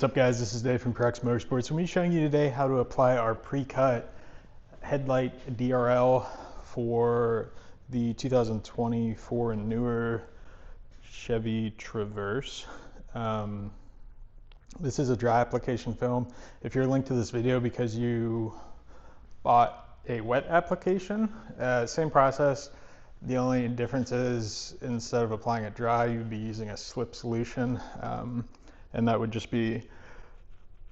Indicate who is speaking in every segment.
Speaker 1: what's up guys, this is Dave from Crux Motorsports. I'm going to be showing you today how to apply our pre-cut headlight DRL for the 2024 and newer Chevy Traverse. This is a dry application film. If you're linked to this video because you bought a wet application, same process. The only difference is instead of applying it dry, you'd be using a slip solution. And that would just be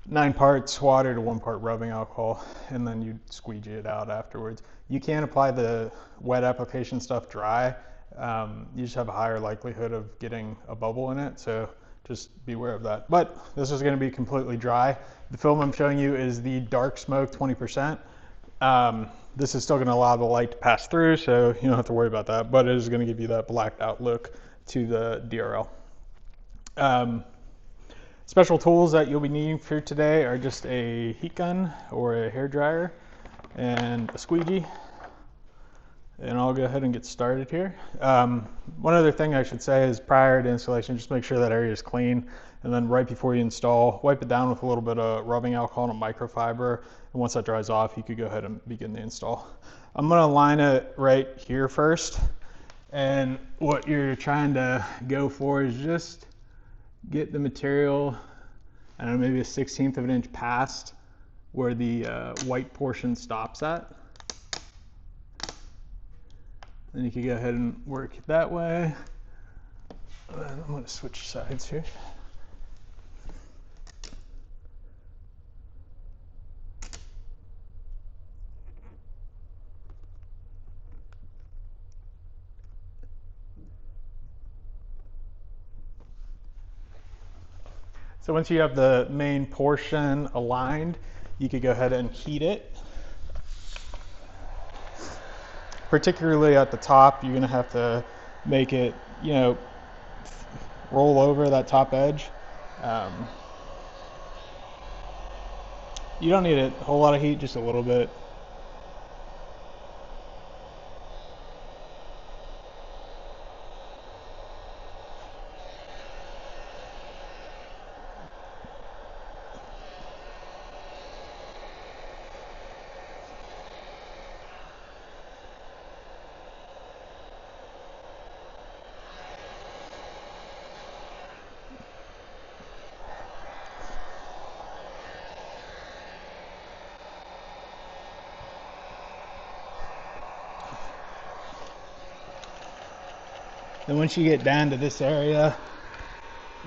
Speaker 1: 9 parts water to 1 part rubbing alcohol, and then you'd squeegee it out afterwards. You can apply the wet application stuff dry. You just have a higher likelihood of getting a bubble in it, so just be aware of that. But this is going to be completely dry. The film I'm showing you is the dark smoke 20%. This is still going to allow the light to pass through, so you don't have to worry about that, but it is going to give you that blacked out look to the DRL. Special tools that you'll be needing for today are just a heat gun or a hair dryer and a squeegee. And I'll go ahead and get started here. One other thing I should say is prior to installation, just make sure that area is clean. And then right before you install, wipe it down with a little bit of rubbing alcohol and a microfiber. And once that dries off, you could go ahead and begin the install. I'm gonna line it right here first. And what you're trying to go for is just get the material, I don't know, maybe a 1/16 of an inch past where the white portion stops at. Then you can go ahead and work it that way. And I'm going to switch sides here. So once you have the main portion aligned, you could go ahead and heat it. Particularly at the top, you're going to have to make it, you know, roll over that top edge. You don't need a whole lot of heat, just a little bit. Then once you get down to this area,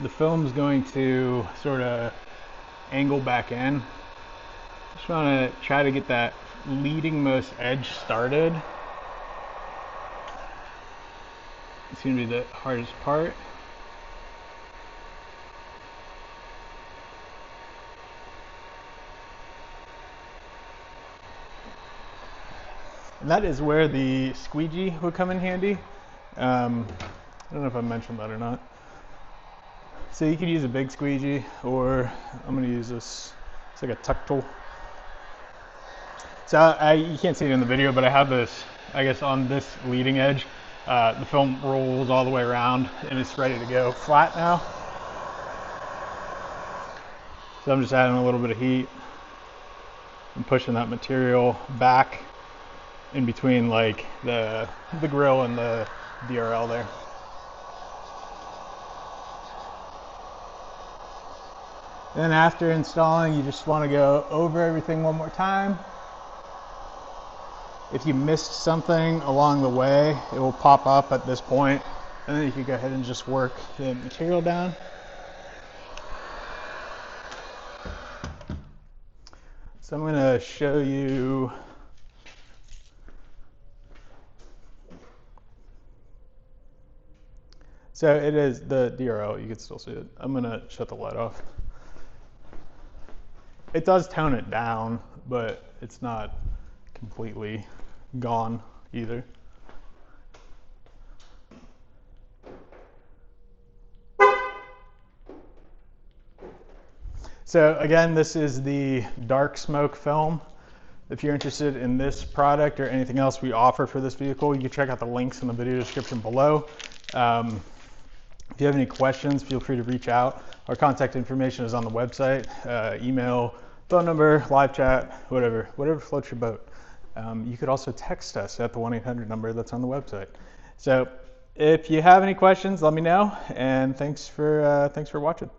Speaker 1: the film is going to sort of angle back in. Just want to try to get that leading most edge started. It's going to be the hardest part. And that is where the squeegee would come in handy. I don't know if I mentioned that or not. So you could use a big squeegee, or I'm going to use this. It's like a tuck tool. So you can't see it in the video, but I have this, I guess, on this leading edge. The film rolls all the way around, and it's ready to go flat now. So I'm just adding a little bit of heat and pushing that material back in between, like the grill and the DRL there. Then after installing, you just want to go over everything one more time. If you missed something along the way, it will pop up at this point, and then you can go ahead and just work the material down. So I'm going to show you So it is the DRL, you can still see it. I'm gonna shut the light off. It does tone it down, but it's not completely gone either. So again, this is the dark smoke film. If you're interested in this product or anything else we offer for this vehicle, you can check out the links in the video description below. If you have any questions, feel free to reach out. Our contact information is on the website, email, phone number, live chat, whatever floats your boat. You could also text us at the 1-800 number that's on the website. So if you have any questions, let me know, and thanks for watching.